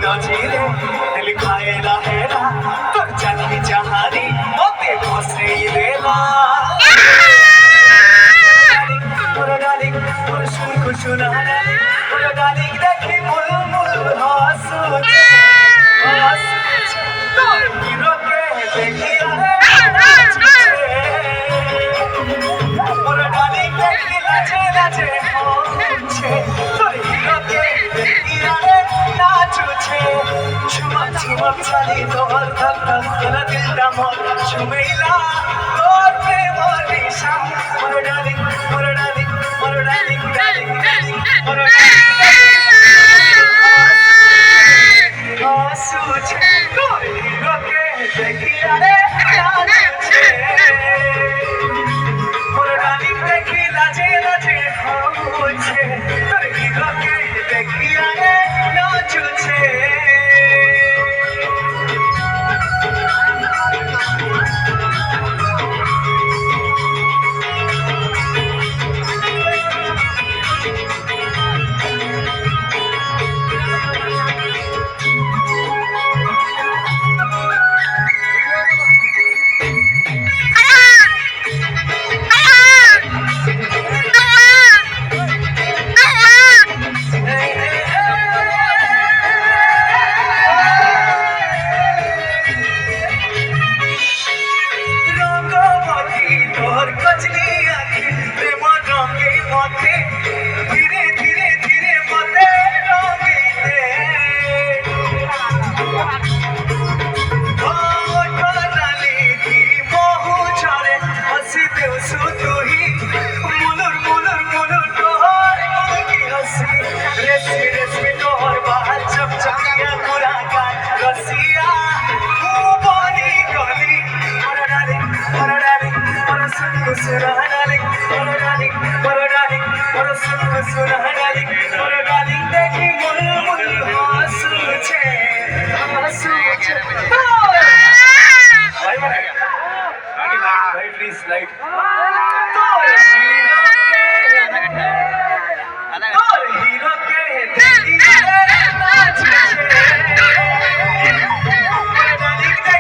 नजीरे दिल खाए रहेगा तोर चाही जहानी मोते बसे देला मोर डार्लिंग मोर सुन खुशुना मोर डार्लिंग देखी मुल मुल हंसुचे तोर हीरो के देखी मोर डार्लिंग देखी लाजे लाजे हंसुचे तोर हीरो के देखी छुमक छुमक चली तोहर धक धक तेरा दिल दा मोर छुमेला तोर प्रेम निशा मोर डार्लिंग डार्लिंग डार्लिंग मोर आंसू तोर हीरो के देखिया रे नाचे मोर डार्लिंग देखी लाजे लाजे होछे तोर हीरो के देखिया रे नाचुछे धीरे धीरे धीरे मते रंगीले ओ डाली गिरी बहु छड़े हसी देउसु तुही मुलुर मुलुर मुलुर तोहर की हसी रेसी रेसी तोहर बाल चमचमिया पूरा का रसिया तू बनी गली मोर डार्लिंग मोर सुन सुना डार्लिंग मोर डार्लिंग मोर सुन सुना डार्लिंग